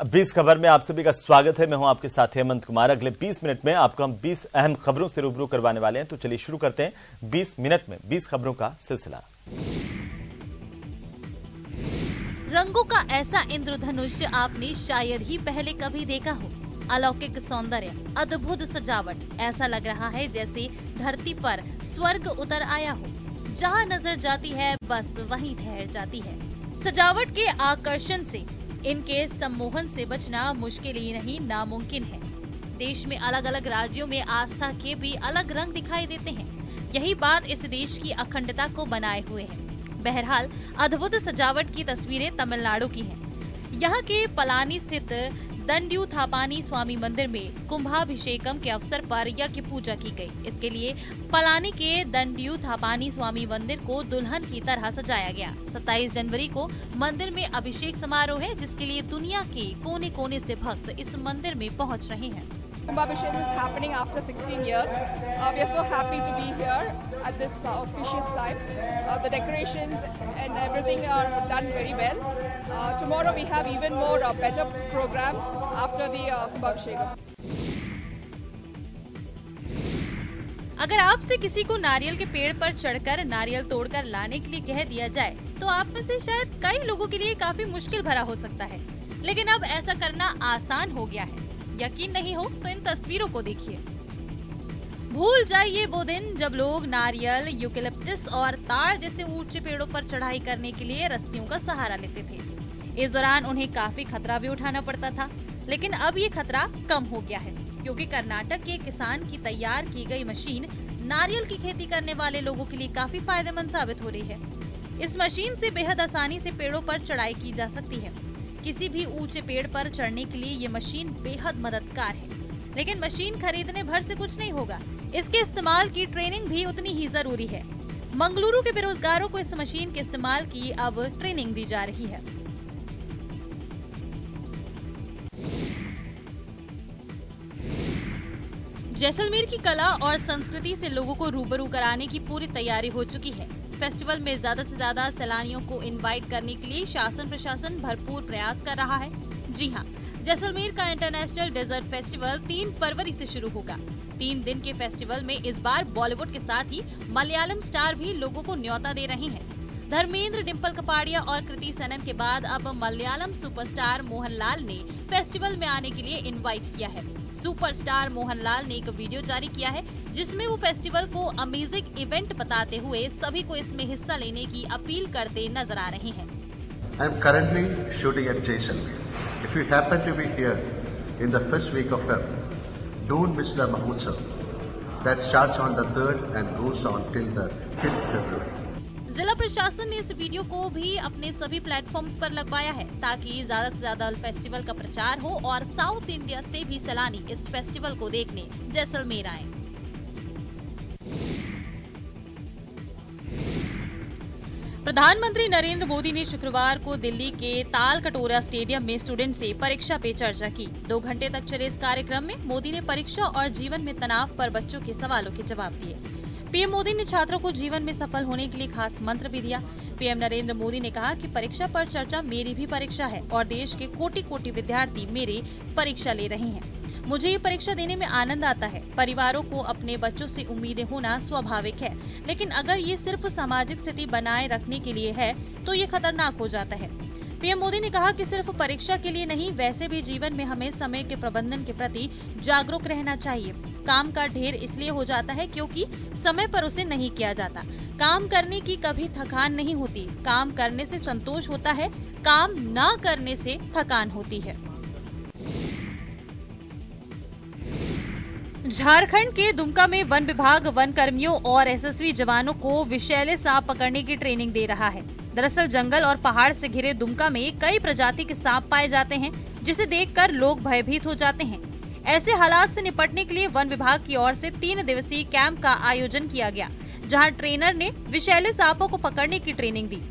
20 खबर में आप सभी का स्वागत है। मैं हूं आपके साथ हेमंत कुमार। अगले 20 मिनट में आपको हम 20 अहम खबरों से रूबरू करवाने वाले हैं। तो चलिए शुरू करते हैं 20 मिनट में 20 खबरों का सिलसिला। रंगों का ऐसा इंद्रधनुष आपने शायद ही पहले कभी देखा हो। अलौकिक सौंदर्य, अद्भुत सजावट, ऐसा लग रहा है जैसे धरती पर स्वर्ग उतर आया हो। जहाँ नजर जाती है बस वहीं ठहर जाती है। सजावट के आकर्षण से, इनके सम्मोहन से बचना मुश्किल ही नहीं नामुमकिन है। देश में अलग अलग राज्यों में आस्था के भी अलग रंग दिखाई देते हैं। यही बात इस देश की अखंडता को बनाए हुए है। बहरहाल अद्भुत सजावट की तस्वीरें तमिलनाडु की हैं। यहाँ के पलानी स्थित दंड्युथापानी स्वामी मंदिर में कुंभाभिषेकम के अवसर पर यज्ञ पूजा की गई। इसके लिए पलानी के दंड्युथापानी स्वामी मंदिर को दुल्हन की तरह सजाया गया। 27 जनवरी को मंदिर में अभिषेक समारोह है, जिसके लिए दुनिया के कोने कोने से भक्त इस मंदिर में पहुंच रहे हैं। Kumbhabhishekam is happening after 16 years. We are so happy to be here at this auspicious time. The decorations and everything are done very well. Tomorrow we have even more better programs after the Kumbhabhishekam. अगर आपसे किसी को नारियल के पेड़ पर चढ़कर नारियल तोड़कर लाने के लिए कह दिया जाए तो आप में से शायद कई लोगों के लिए काफी मुश्किल भरा हो सकता है, लेकिन अब ऐसा करना आसान हो गया है। यकीन नहीं हो तो इन तस्वीरों को देखिए। भूल जाइए वो दिन जब लोग नारियल, यूकेलिप्टस और ताड़ जैसे ऊंचे पेड़ों पर चढ़ाई करने के लिए रस्सियों का सहारा लेते थे। इस दौरान उन्हें काफी खतरा भी उठाना पड़ता था, लेकिन अब ये खतरा कम हो गया है, क्योंकि कर्नाटक के किसान की तैयार की गई मशीन नारियल की खेती करने वाले लोगों के लिए काफी फायदेमंद साबित हो रही है। इस मशीन से बेहद आसानी से पेड़ों पर चढ़ाई की जा सकती है। किसी भी ऊंचे पेड़ पर चढ़ने के लिए ये मशीन बेहद मददगार है, लेकिन मशीन खरीदने भर से कुछ नहीं होगा। इसके इस्तेमाल की ट्रेनिंग भी उतनी ही जरूरी है। मंगलुरु के बेरोजगारों को इस मशीन के इस्तेमाल की अब ट्रेनिंग दी जा रही है। जैसलमेर की कला और संस्कृति से लोगों को रूबरू कराने की पूरी तैयारी हो चुकी है। फेस्टिवल में ज्यादा से ज्यादा सैलानियों को इनवाइट करने के लिए शासन प्रशासन भरपूर प्रयास कर रहा है। जी हां, जैसलमेर का इंटरनेशनल डेजर्ट फेस्टिवल 3 फरवरी से शुरू होगा। 3 दिन के फेस्टिवल में इस बार बॉलीवुड के साथ ही मलयालम स्टार भी लोगों को न्योता दे रहे हैं। धर्मेंद्र, डिम्पल कपाड़िया और कृति सेनन के बाद अब मलयालम सुपरस्टार मोहनलाल ने फेस्टिवल में आने के लिए इनवाइट किया है। सुपरस्टार मोहनलाल ने एक वीडियो जारी किया है, जिसमें वो फेस्टिवल को अमेजिंग इवेंट बताते हुए सभी को इसमें हिस्सा लेने की अपील करते नजर आ रहे हैं। I am currently shooting at Jaisalmer. If you happen to be here in the first week of Feb, don't miss the Mahotsav. That starts on the 3rd and goes on till the 5th February. जिला प्रशासन ने इस video को भी अपने सभी platforms पर लगवाया है, ताकि ज्यादा से ज्यादा फेस्टिवल का प्रचार हो और साउथ इंडिया से भी सैलानी इस फेस्टिवल को देखने जैसलमेर आए। प्रधानमंत्री नरेंद्र मोदी ने शुक्रवार को दिल्ली के ताल कटोरा स्टेडियम में स्टूडेंट से परीक्षा पे चर्चा की। 2 घंटे तक चले इस कार्यक्रम में मोदी ने परीक्षा और जीवन में तनाव पर बच्चों के सवालों के जवाब दिए। पीएम मोदी ने छात्रों को जीवन में सफल होने के लिए खास मंत्र भी दिया। पीएम नरेंद्र मोदी ने कहा कि परीक्षा पर चर्चा मेरी भी परीक्षा है और देश के कोटि कोटि विद्यार्थी मेरी परीक्षा ले रहे हैं। मुझे ये परीक्षा देने में आनंद आता है। परिवारों को अपने बच्चों से उम्मीदें होना स्वाभाविक है, लेकिन अगर ये सिर्फ सामाजिक स्थिति बनाए रखने के लिए है तो ये खतरनाक हो जाता है। पीएम मोदी ने कहा कि सिर्फ परीक्षा के लिए नहीं, वैसे भी जीवन में हमें समय के प्रबंधन के प्रति जागरूक रहना चाहिए। काम का ढेर इसलिए हो जाता है क्योंकि समय पर उसे नहीं किया जाता। काम करने की कभी थकान नहीं होती। काम करने से संतोष होता है, काम ना करने से थकान होती है। झारखंड के दुमका में वन विभाग वन कर्मियों और एसएसबी जवानों को विषैले सांप पकड़ने की ट्रेनिंग दे रहा है। दरअसल जंगल और पहाड़ से घिरे दुमका में कई प्रजाति के सांप पाए जाते हैं, जिसे देखकर लोग भयभीत हो जाते हैं। ऐसे हालात से निपटने के लिए वन विभाग की ओर से 3 दिवसीय कैंप का आयोजन किया गया, जहां ट्रेनर ने विषैले सांपों को पकड़ने की ट्रेनिंग दी।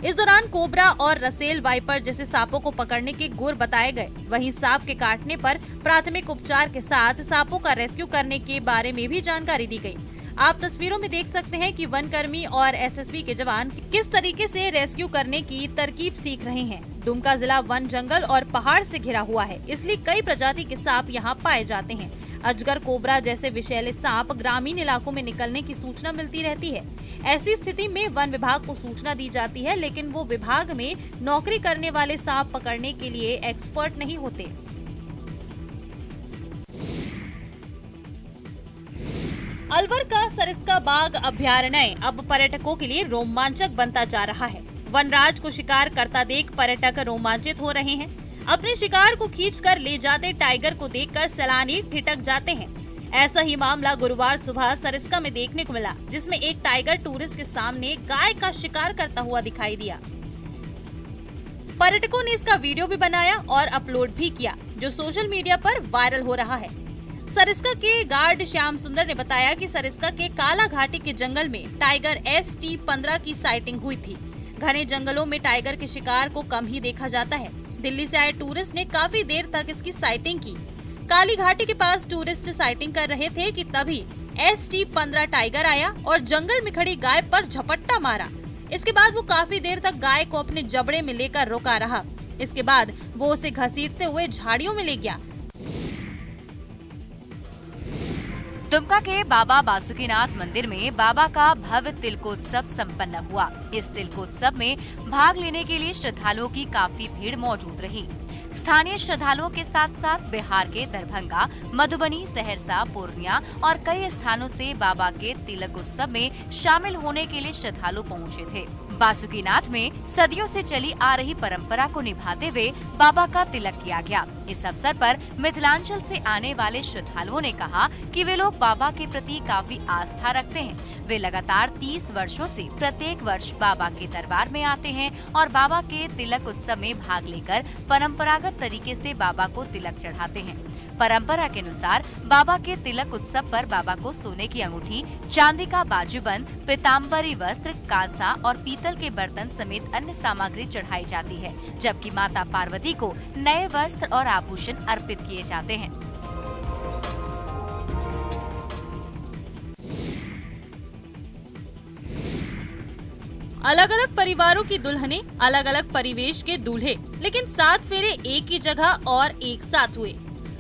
इस दौरान कोबरा और रसेल वाइपर जैसे सांपों को पकड़ने के गुर बताए गए। वहीं सांप के काटने पर प्राथमिक उपचार के साथ सांपों का रेस्क्यू करने के बारे में भी जानकारी दी गई। आप तस्वीरों में देख सकते हैं कि वन कर्मी और एसएसबी के जवान किस तरीके से रेस्क्यू करने की तरकीब सीख रहे हैं। दुमका जिला वन, जंगल और पहाड़ से घिरा हुआ है, इसलिए कई प्रजाति के सांप यहाँ पाए जाते हैं। अजगर, कोबरा जैसे विषैले सांप ग्रामीण इलाकों में निकलने की सूचना मिलती रहती है। ऐसी स्थिति में वन विभाग को सूचना दी जाती है, लेकिन वो विभाग में नौकरी करने वाले सांप पकड़ने के लिए एक्सपर्ट नहीं होते। अलवर का सरिस्का बाघ अभयारण्य अब पर्यटकों के लिए रोमांचक बनता जा रहा है। वनराज को शिकार करता देख पर्यटक रोमांचित हो रहे हैं। अपने शिकार को खींचकर ले जाते टाइगर को देखकर सैलानी ठिठक जाते हैं। ऐसा ही मामला गुरुवार सुबह सरिस्का में देखने को मिला, जिसमें एक टाइगर टूरिस्ट के सामने गाय का शिकार करता हुआ दिखाई दिया। पर्यटकों ने इसका वीडियो भी बनाया और अपलोड भी किया, जो सोशल मीडिया पर वायरल हो रहा है। सरिस्का के गार्ड श्याम सुंदर ने बताया कि सरिस्का के काला घाटी के जंगल में टाइगर ST-15 की साइटिंग हुई थी। घने जंगलों में टाइगर के शिकार को कम ही देखा जाता है। दिल्ली से आए टूरिस्ट ने काफी देर तक इसकी साइटिंग की। काली घाटी के पास टूरिस्ट साइटिंग कर रहे थे कि तभी ST-15 टाइगर आया और जंगल में खड़ी गाय पर झपट्टा मारा। इसके बाद वो काफी देर तक गाय को अपने जबड़े में लेकर रोका रहा। इसके बाद वो उसे घसीटते हुए झाड़ियों में ले गया। दुमका के बाबा बासुकीनाथ मंदिर में बाबा का भव्य तिलकोत्सव संपन्न हुआ। इस तिलकोत्सव में भाग लेने के लिए श्रद्धालुओं की काफी भीड़ मौजूद रही। स्थानीय श्रद्धालुओं के साथ साथ बिहार के दरभंगा, मधुबनी, सहरसा, पूर्णिया और कई स्थानों से बाबा के तिलक उत्सव में शामिल होने के लिए श्रद्धालु पहुंचे थे। बासुकीनाथ में सदियों से चली आ रही परंपरा को निभाते हुए बाबा का तिलक किया गया। इस अवसर पर मिथिलांचल से आने वाले श्रद्धालुओं ने कहा कि वे लोग बाबा के प्रति काफी आस्था रखते हैं। वे लगातार 30 वर्षों से प्रत्येक वर्ष बाबा के दरबार में आते हैं और बाबा के तिलक उत्सव में भाग लेकर परंपरागत तरीके से बाबा को तिलक चढ़ाते हैं। परंपरा के अनुसार बाबा के तिलक उत्सव पर बाबा को सोने की अंगूठी, चांदी का बाजूबंद, पीताम्बरी वस्त्र, कांसा और पीतल के बर्तन समेत अन्य सामग्री चढ़ाई जाती है, जबकि माता पार्वती को नए वस्त्र और आभूषण अर्पित किए जाते हैं। अलग अलग परिवारों की दुल्हनें, अलग अलग परिवेश के दूल्हे, लेकिन 7 फेरे एक ही जगह और एक साथ हुए।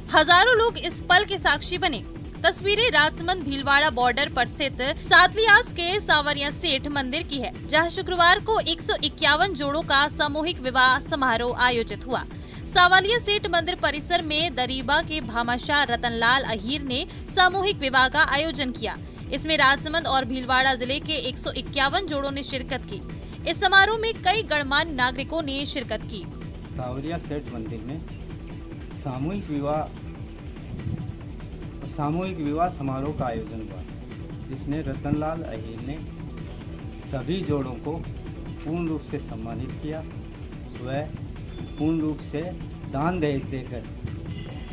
हजारों लोग इस पल के साक्षी बने। तस्वीरें राजसमंद भीलवाड़ा बॉर्डर पर स्थित सातलियास के सावरिया सेठ मंदिर की है, जहां शुक्रवार को 151 जोड़ों का सामूहिक विवाह समारोह आयोजित हुआ। सावलिया सेठ मंदिर परिसर में दरीबा के भामाशाह रतनलाल अहीर ने सामूहिक विवाह का आयोजन किया। इसमें राजसमंद और भीलवाड़ा जिले के 151 जोड़ों ने शिरकत की। इस समारोह में कई गणमान्य नागरिकों ने शिरकत की। सावरिया सेठ मंदिर में सामूहिक विवाह समारोह का आयोजन हुआ, जिसमें रतनलाल अहीर ने सभी जोड़ों को पूर्ण रूप से सम्मानित किया। वह पूर्ण रूप से दान दहेज देकर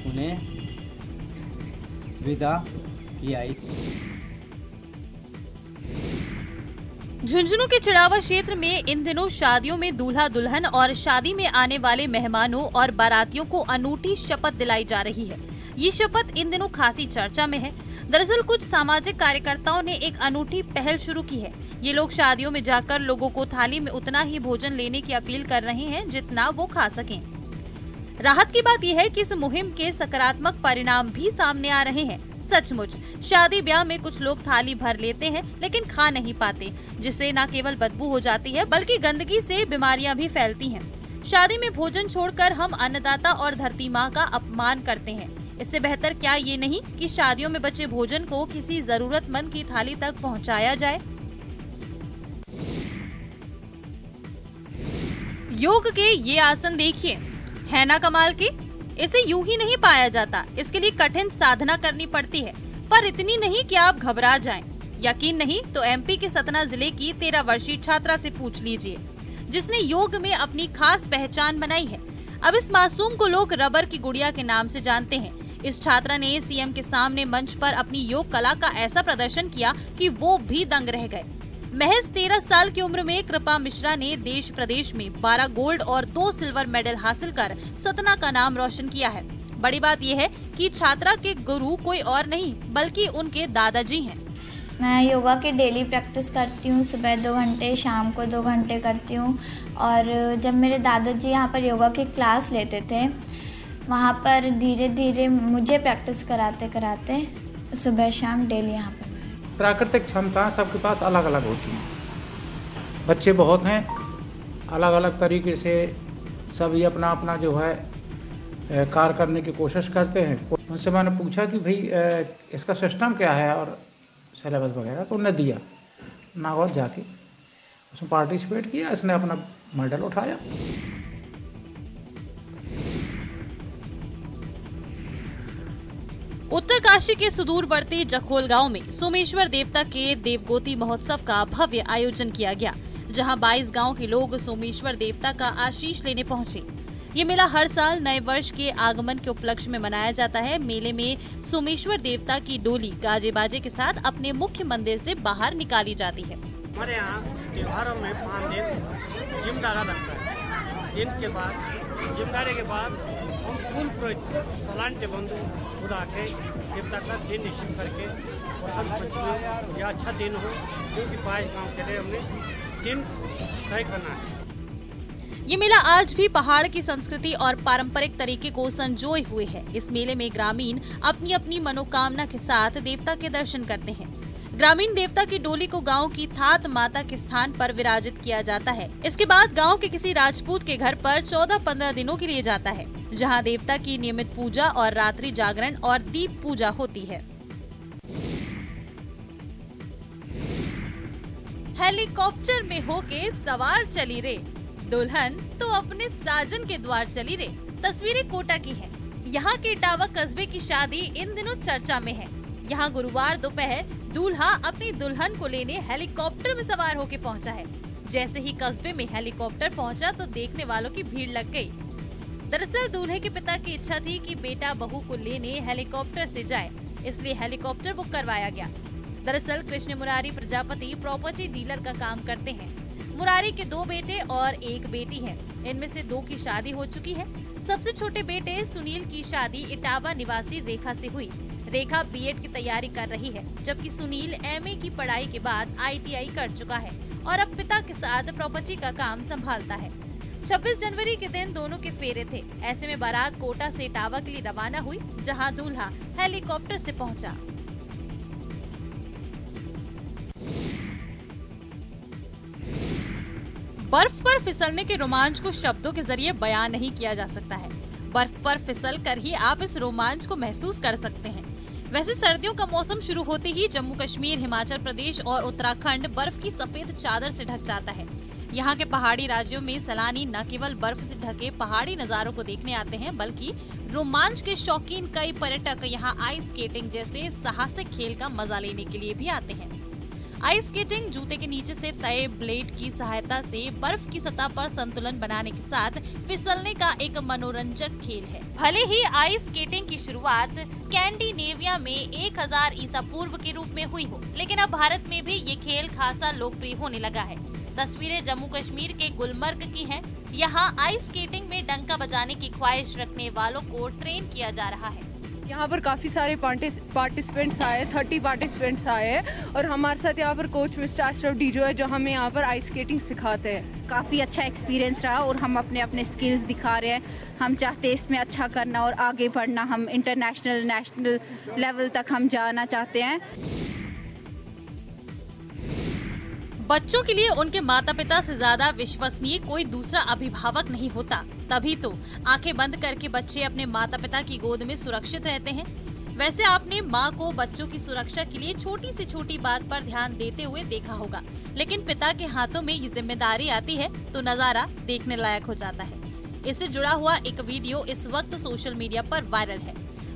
उन्हें विदा किया। झुंझुनू के चिड़ावा क्षेत्र में इन दिनों शादियों में दूल्हा दुल्हन और शादी में आने वाले मेहमानों और बारातियों को अनूठी शपथ दिलाई जा रही है। ये शपथ इन दिनों खासी चर्चा में है। दरअसल कुछ सामाजिक कार्यकर्ताओं ने एक अनूठी पहल शुरू की है। ये लोग शादियों में जाकर लोगों को थाली में उतना ही भोजन लेने की अपील कर रहे हैं जितना वो खा सकें। राहत की बात यह है कि इस मुहिम के सकारात्मक परिणाम भी सामने आ रहे हैं। सचमुच शादी ब्याह में कुछ लोग थाली भर लेते हैं लेकिन खा नहीं पाते, जिससे न केवल बदबू हो जाती है बल्कि गंदगी से बीमारियां भी फैलती हैं। शादी में भोजन छोड़कर हम अन्नदाता और धरती माँ का अपमान करते हैं। इससे बेहतर क्या ये नहीं कि शादियों में बचे भोजन को किसी जरूरतमंद की थाली तक पहुँचाया जाए। योग के ये आसन देखिए, है ना कमाल के। इसे यूं ही नहीं पाया जाता, इसके लिए कठिन साधना करनी पड़ती है, पर इतनी नहीं कि आप घबरा जाएं। यकीन नहीं तो MP के सतना जिले की 13 वर्षीय छात्रा से पूछ लीजिए, जिसने योग में अपनी खास पहचान बनाई है। अब इस मासूम को लोग रबर की गुड़िया के नाम से जानते हैं। इस छात्रा ने CM के सामने मंच पर अपनी योग कला का ऐसा प्रदर्शन किया कि वो भी दंग रह गए। महज 13 साल की उम्र में कृपा मिश्रा ने देश प्रदेश में 12 गोल्ड और 2 सिल्वर मेडल हासिल कर सतना का नाम रोशन किया है। बड़ी बात यह है कि छात्रा के गुरु कोई और नहीं बल्कि उनके दादाजी हैं। मैं योगा की डेली प्रैक्टिस करती हूँ, सुबह 2 घंटे, शाम को 2 घंटे करती हूँ। और जब मेरे दादाजी यहाँ पर योगा की क्लास लेते थे, वहाँ पर धीरे धीरे मुझे प्रैक्टिस कराते कराते सुबह शाम डेली यहाँ पर। प्राकृतिक क्षमताएं सबके पास अलग अलग होती हैं। बच्चे बहुत हैं, अलग अलग तरीके से सभी अपना अपना जो है कार्य करने की कोशिश करते हैं। उनसे मैंने पूछा कि भाई इसका सिस्टम क्या है और सिलेबस वगैरह, तो उन्होंने दिया। नागौर जाके उसमें पार्टिसिपेट किया, इसने अपना मेडल उठाया। उत्तरकाशी के सुदूरवर्ती जखोल गांव में सोमेश्वर देवता के देवगोती महोत्सव का भव्य आयोजन किया गया, जहां 22 गांव के लोग सोमेश्वर देवता का आशीष लेने पहुंचे। ये मेला हर साल नए वर्ष के आगमन के उपलक्ष्य में मनाया जाता है। मेले में सोमेश्वर देवता की डोली गाजे बाजे के साथ अपने मुख्य मंदिर से बाहर निकाली जाती है। हमारे यहाँ त्योहारों में 5 दिन जिमदारा लगता है। दिन के बाद जिमदारे के बाद हम फूल सलांटे बंधु खुदा के देवता का दिन निश्चित करके वसंत पंचमी या अच्छा दिन हो, क्योंकि 22 गाँव के लिए हमने दिन तय करना है। ये मेला आज भी पहाड़ की संस्कृति और पारंपरिक तरीके को संजोए हुए है। इस मेले में ग्रामीण अपनी अपनी मनोकामना के साथ देवता के दर्शन करते हैं। ग्रामीण देवता की डोली को गांव की थात माता के स्थान पर विराजित किया जाता है। इसके बाद गांव के किसी राजपूत के घर पर 14-15 दिनों के लिए जाता है, जहां देवता की नियमित पूजा और रात्रि जागरण और दीप पूजा होती है। हेलीकॉप्टर में होके सवार चली रे, दुल्हन तो अपने साजन के द्वार चली रे। तस्वीरें कोटा की हैं। यहाँ के इटावा कस्बे की शादी इन दिनों चर्चा में है। यहाँ गुरुवार दोपहर दूल्हा अपनी दुल्हन को लेने हेलीकॉप्टर में सवार होके पहुँचा है। जैसे ही कस्बे में हेलीकॉप्टर पहुँचा तो देखने वालों की भीड़ लग गई। दरअसल दूल्हे के पिता की इच्छा थी कि बेटा बहू को लेने हेलीकॉप्टर से जाए, इसलिए हेलीकॉप्टर बुक करवाया गया। दरअसल कृष्ण मुरारी प्रजापति प्रॉपर्टी डीलर का काम करते हैं। मुरारी के 2 बेटे और 1 बेटी है। इनमें से 2 की शादी हो चुकी है। सबसे छोटे बेटे सुनील की शादी इटावा निवासी रेखा से हुई। रेखा बीएड की तैयारी कर रही है, जबकि सुनील एमए की पढ़ाई के बाद आईटीआई कर चुका है और अब पिता के साथ प्रॉपर्टी का काम संभालता है। 26 जनवरी के दिन दोनों के फेरे थे। ऐसे में बारात कोटा से इटावा के लिए रवाना हुई, जहां दूल्हा हेलीकॉप्टर से पहुंचा। बर्फ पर फिसलने के रोमांच को शब्दों के जरिए बयान नहीं किया जा सकता है। बर्फ पर फिसल कर ही आप इस रोमांच को महसूस कर सकते हैं। वैसे सर्दियों का मौसम शुरू होते ही जम्मू कश्मीर, हिमाचल प्रदेश और उत्तराखंड बर्फ की सफेद चादर से ढक जाता है। यहाँ के पहाड़ी राज्यों में सैलानी न केवल बर्फ से ढके पहाड़ी नजारों को देखने आते हैं, बल्कि रोमांच के शौकीन कई पर्यटक यहाँ आइस स्केटिंग जैसे साहसिक खेल का मजा लेने के लिए भी आते हैं। आइस स्केटिंग जूते के नीचे से तय ब्लेड की सहायता से बर्फ की सतह पर संतुलन बनाने के साथ फिसलने का एक मनोरंजक खेल है। भले ही आइस स्केटिंग की शुरुआत स्कैंडिनेविया में 1000 ईसा पूर्व के रूप में हुई हो, लेकिन अब भारत में भी ये खेल खासा लोकप्रिय होने लगा है। तस्वीरें जम्मू कश्मीर के गुलमर्ग की हैं। यहाँ आइस स्केटिंग में डंका बजाने की ख्वाहिश रखने वालों को ट्रेन किया जा रहा है। यहाँ पर काफ़ी सारे पार्टिसिपेंट्स आए, 30 पार्टिसिपेंट्स आए और हमारे साथ यहाँ पर कोच मिस्टर अशरफ डीजो है, जो हमें यहाँ पर आइस स्केटिंग सिखाते हैं। काफ़ी अच्छा एक्सपीरियंस रहा और हम अपने अपने स्किल्स दिखा रहे हैं। हम चाहते हैं इसमें अच्छा करना और आगे बढ़ना। हम इंटरनेशनल, नेशनल लेवल तक हम जाना चाहते हैं। बच्चों के लिए उनके माता पिता से ज्यादा विश्वसनीय कोई दूसरा अभिभावक नहीं होता, तभी तो आंखें बंद करके बच्चे अपने माता पिता की गोद में सुरक्षित रहते हैं। वैसे आपने माँ को बच्चों की सुरक्षा के लिए छोटी से छोटी बात पर ध्यान देते हुए देखा होगा, लेकिन पिता के हाथों में ये जिम्मेदारी आती है तो नजारा देखने लायक हो जाता है। इससे जुड़ा हुआ एक वीडियो इस वक्त सोशल मीडिया पर वायरल है।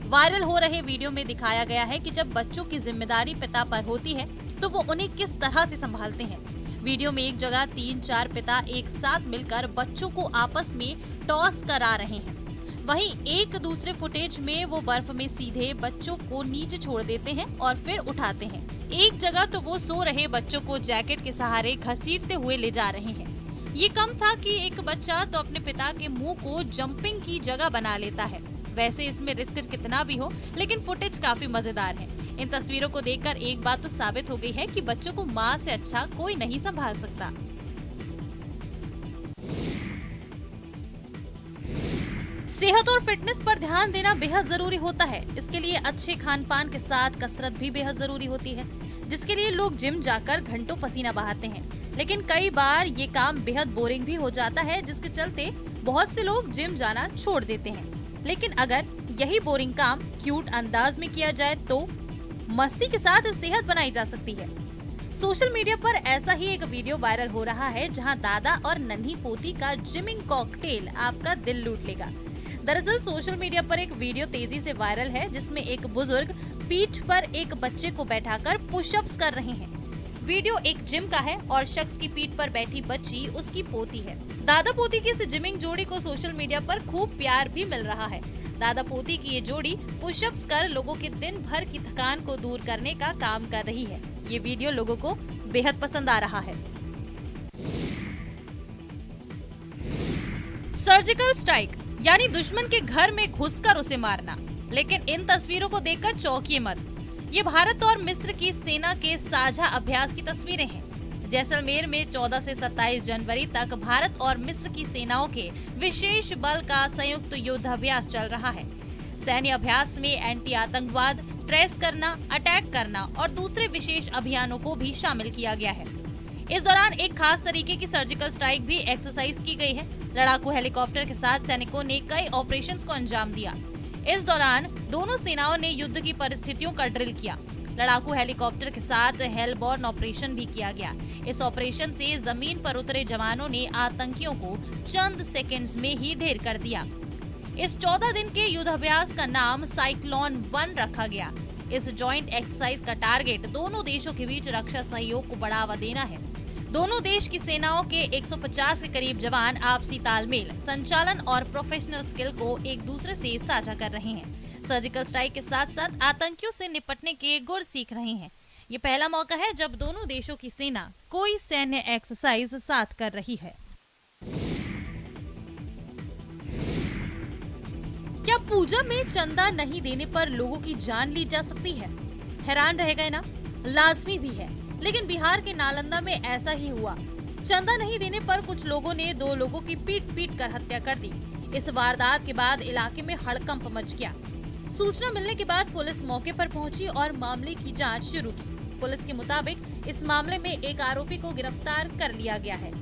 वायरल हो रहे वीडियो में दिखाया गया है कि जब बच्चों की जिम्मेदारी पिता पर होती है तो वो उन्हें किस तरह से संभालते हैं। वीडियो में एक जगह 3-4 पिता एक साथ मिलकर बच्चों को आपस में टॉस करा रहे हैं। वहीं एक दूसरे फुटेज में वो बर्फ में सीधे बच्चों को नीचे छोड़ देते हैं और फिर उठाते हैं। एक जगह तो वो सो रहे बच्चों को जैकेट के सहारे घसीटते हुए ले जा रहे हैं। ये कम था कि एक बच्चा तो अपने पिता के मुंह को जंपिंग की जगह बना लेता है। वैसे इसमें रिस्क कितना भी हो, लेकिन फुटेज काफी मजेदार है। इन तस्वीरों को देखकर एक बात तो साबित हो गई है कि बच्चों को माँ से अच्छा कोई नहीं संभाल सकता। सेहत और फिटनेस पर ध्यान देना बेहद जरूरी होता है। इसके लिए अच्छे खान पान के साथ कसरत भी बेहद जरूरी होती है, जिसके लिए लोग जिम जाकर घंटों पसीना बहाते हैं। लेकिन कई बार ये काम बेहद बोरिंग भी हो जाता है, जिसके चलते बहुत से लोग जिम जाना छोड़ देते हैं। लेकिन अगर यही बोरिंग काम क्यूट अंदाज में किया जाए तो मस्ती के साथ सेहत बनाई जा सकती है। सोशल मीडिया पर ऐसा ही एक वीडियो वायरल हो रहा है, जहां दादा और नन्ही पोती का जिमिंग कॉकटेल आपका दिल लूट लेगा। दरअसल सोशल मीडिया पर एक वीडियो तेजी से वायरल है, जिसमें एक बुजुर्ग पीठ पर एक बच्चे को बैठाकर पुशअप्स कर रहे हैं। वीडियो एक जिम का है और शख्स की पीठ पर बैठी बच्ची उसकी पोती है। दादा पोती की इस जिमिंग जोड़ी को सोशल मीडिया पर खूब प्यार भी मिल रहा है। दादा पोती की ये जोड़ी पुशअप्स कर लोगों के दिन भर की थकान को दूर करने का काम कर रही है। ये वीडियो लोगों को बेहद पसंद आ रहा है। सर्जिकल स्ट्राइक यानी दुश्मन के घर में घुसकर उसे मारना। लेकिन इन तस्वीरों को देखकर चौंकिए मत। ये भारत और मिस्र की सेना के साझा अभ्यास की तस्वीरें हैं। जैसलमेर में 14 से 27 जनवरी तक भारत और मिस्र की सेनाओं के विशेष बल का संयुक्त युद्धाभ्यास चल रहा है। सैन्य अभ्यास में एंटी आतंकवाद, ट्रेस करना, अटैक करना और दूसरे विशेष अभियानों को भी शामिल किया गया है। इस दौरान एक खास तरीके की सर्जिकल स्ट्राइक भी एक्सरसाइज की गई है। लड़ाकू हेलीकॉप्टर के साथ सैनिकों ने कई ऑपरेशंस को अंजाम दिया। इस दौरान दोनों सेनाओं ने युद्ध की परिस्थितियों का ड्रिल किया। लड़ाकू हेलीकॉप्टर के साथ हेलबॉर्न ऑपरेशन भी किया गया। इस ऑपरेशन से जमीन पर उतरे जवानों ने आतंकियों को चंद सेकंड्स में ही ढेर कर दिया। इस 14 दिन के युद्धाभ्यास का नाम साइक्लोन 1 रखा गया। इस जॉइंट एक्सरसाइज का टारगेट दोनों देशों के बीच रक्षा सहयोग को बढ़ावा देना है। दोनों देश की सेनाओं के 150 के करीब जवान आपसी तालमेल, संचालन और प्रोफेशनल स्किल को एक दूसरे से साझा कर रहे हैं। सर्जिकल स्ट्राइक के साथ साथ आतंकियों से निपटने के गुर सीख रहे हैं। ये पहला मौका है जब दोनों देशों की सेना कोई सैन्य एक्सरसाइज साथ कर रही है। क्या पूजा में चंदा नहीं देने पर लोगों की जान ली जा सकती है? हैरान रह गए ना? लाजमी भी है, लेकिन बिहार के नालंदा में ऐसा ही हुआ। चंदा नहीं देने पर कुछ लोगों ने 2 लोगों की पीट कर हत्या कर दी। इस वारदात के बाद इलाके में हड़कंप मच गया। सूचना मिलने के बाद पुलिस मौके पर पहुंची और मामले की जांच शुरू की। पुलिस के मुताबिक इस मामले में एक आरोपी को गिरफ्तार कर लिया गया है।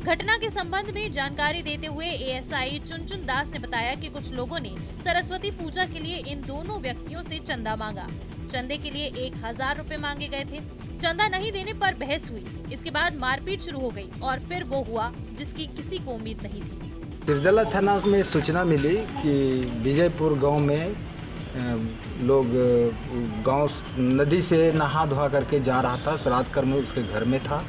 घटना के संबंध में जानकारी देते हुए एएसआई चुनचुन दास ने बताया कि कुछ लोगों ने सरस्वती पूजा के लिए इन दोनों व्यक्तियों से चंदा मांगा। चंदे के लिए 1000 रुपए मांगे गए थे। चंदा नहीं देने पर बहस हुई। इसके बाद मारपीट शुरू हो गई और फिर वो हुआ जिसकी किसी को उम्मीद नहीं थी। तिरदला थाना में सूचना मिली कि विजयपुर गांव में लोग गांव नदी से नहा धोआ करके जा रहा था। श्राद्ध कर्म उसके घर में था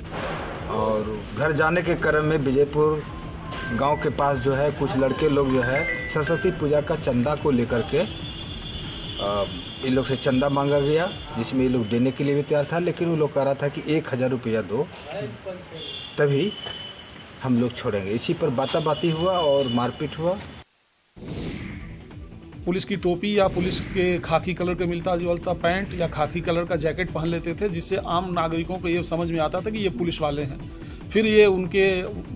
और घर जाने के क्रम में विजयपुर गांव के पास जो है कुछ लड़के लोग जो है सरस्वती पूजा का चंदा को लेकर के इन लोग से चंदा मांगा गया, जिसमें ये लोग देने के लिए भी तैयार था, लेकिन वो लोग कह रहा था कि 1000 रुपया दो तभी हम लोग छोड़ेंगे। इसी पर बाताबाती हुआ और मारपीट हुआ। पुलिस की टोपी या पुलिस के खाकी कलर का मिलता जुलता पैंट या खाकी कलर का जैकेट पहन लेते थे, जिससे आम नागरिकों को ये समझ में आता था कि ये पुलिस वाले हैं। फिर ये उनके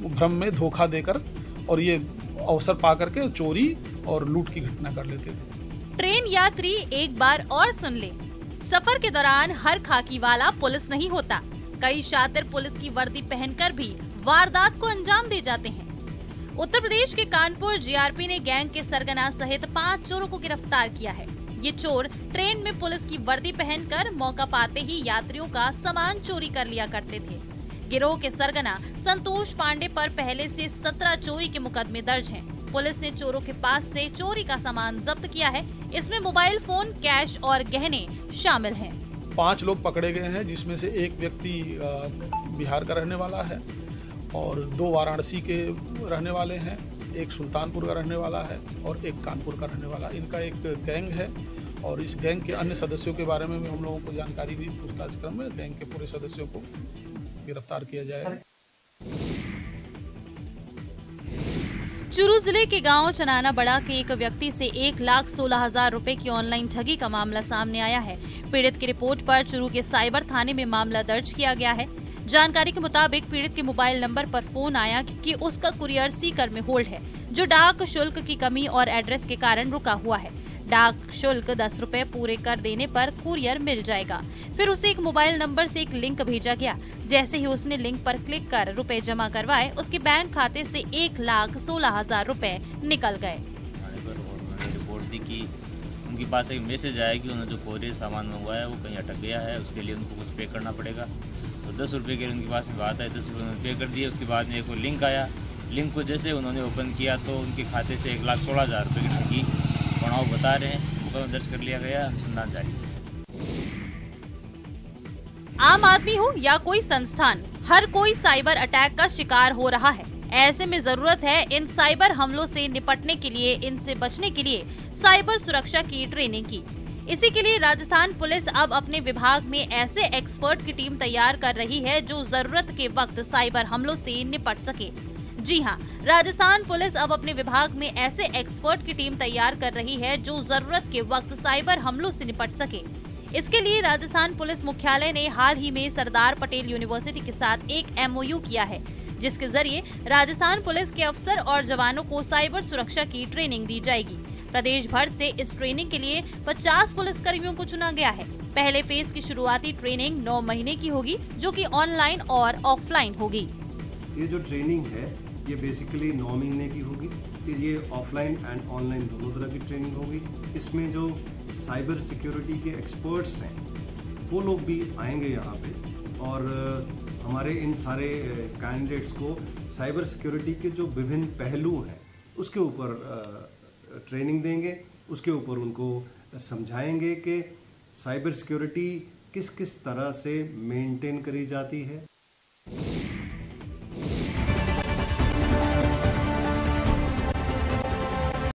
भ्रम में धोखा देकर और ये अवसर पा करके चोरी और लूट की घटना कर लेते थे। ट्रेन यात्री एक बार और सुन ले, सफर के दौरान हर खाकी वाला पुलिस नहीं होता। कई शातिर पुलिस की वर्दी पहनकर भी वारदात को अंजाम दे जाते हैं। उत्तर प्रदेश के कानपुर जीआरपी ने गैंग के सरगना सहित 5 चोरों को गिरफ्तार किया है। ये चोर ट्रेन में पुलिस की वर्दी पहनकर मौका पाते ही यात्रियों का सामान चोरी कर लिया करते थे। गिरोह के सरगना संतोष पांडे पर पहले से 17 चोरी के मुकदमे दर्ज हैं। पुलिस ने चोरों के पास से चोरी का सामान जब्त किया है। इसमें मोबाइल फोन, कैश और गहने शामिल हैं। 5 लोग पकड़े गए हैं, जिसमें से एक व्यक्ति बिहार का रहने वाला है और 2 वाराणसी के रहने वाले हैं, एक सुल्तानपुर का रहने वाला है और एक कानपुर का रहने वाला। इनका एक गैंग है और इस गैंग के अन्य सदस्यों के बारे में भी हम लोगों को जानकारी दी। पूछताछ क्रम में गैंग के पूरे सदस्यों को गिरफ्तार किया जाएगा। चूरू जिले के गांव चनाना बड़ा के एक व्यक्ति से 1,16,000 रुपए की ऑनलाइन ठगी का मामला सामने आया है। पीड़ित की रिपोर्ट पर चूरू के साइबर थाने में मामला दर्ज किया गया है। जानकारी के मुताबिक पीड़ित के मोबाइल नंबर पर फोन आया कि उसका कुरियर सीकर में होल्ड है, जो डाक शुल्क की कमी और एड्रेस के कारण रुका हुआ है। डाक शुल्क 10 रुपए पूरे कर देने पर कुरियर मिल जाएगा। फिर उसे एक मोबाइल नंबर से एक लिंक भेजा गया। जैसे ही उसने लिंक पर क्लिक कर रुपए जमा करवाए, उसके बैंक खाते से 1,16,000 रुपए निकल गए। रिपोर्ट दी कि उनके पास एक मैसेज आया कि उन्होंने जो कोरियर सामान मंगवाया वो कहीं अटक गया है, उसके लिए उनको कुछ पे करना पड़ेगा। तो 10 रुपये के उनके पास में बात है, 10 रुपये उन्होंने पे कर दिए। उसके बाद में एक लिंक आया, लिंक को जैसे उन्होंने ओपन किया तो उनके खाते से 1,16,000 रुपये की ठगी पड़ाव बता रहे हैं। मुकदमा दर्ज कर लिया गया, अनुसंधान जारी। आम आदमी हो या कोई संस्थान, हर कोई साइबर अटैक का शिकार हो रहा है। ऐसे में जरूरत है इन साइबर हमलों से निपटने के लिए, इनसे बचने के लिए साइबर सुरक्षा की ट्रेनिंग की। इसी के लिए राजस्थान पुलिस अब अपने विभाग में ऐसे एक्सपर्ट की टीम तैयार कर रही है जो जरूरत के वक्त साइबर हमलों से निपट सके। जी हां, राजस्थान पुलिस अब अपने विभाग में ऐसे एक्सपर्ट की टीम तैयार कर रही है जो जरूरत के वक्त साइबर हमलों से निपट सके। इसके लिए राजस्थान पुलिस मुख्यालय ने हाल ही में सरदार पटेल यूनिवर्सिटी के साथ एक MOU किया है, जिसके जरिए राजस्थान पुलिस के अफसर और जवानों को साइबर सुरक्षा की ट्रेनिंग दी जाएगी। प्रदेश भर से इस ट्रेनिंग के लिए 50 पुलिस कर्मियों को चुना गया है। पहले फेज की शुरुआती ट्रेनिंग 9 महीने की होगी, जो कि ऑनलाइन और ऑफलाइन होगी। ये जो ट्रेनिंग है ये बेसिकली 9 महीने की होगी। फिर ये ऑफलाइन एंड ऑनलाइन दोनों तरह की ट्रेनिंग होगी। इसमें जो साइबर सिक्योरिटी के एक्सपर्ट्स हैं वो लोग भी आएंगे यहाँ पे और हमारे इन सारे कैंडिडेट्स को साइबर सिक्योरिटी के जो विभिन्न पहलू हैं उसके ऊपर ट्रेनिंग देंगे। उसके ऊपर उनको समझाएंगे कि साइबर सिक्योरिटी किस किस तरह से मेंटेन करी जाती है।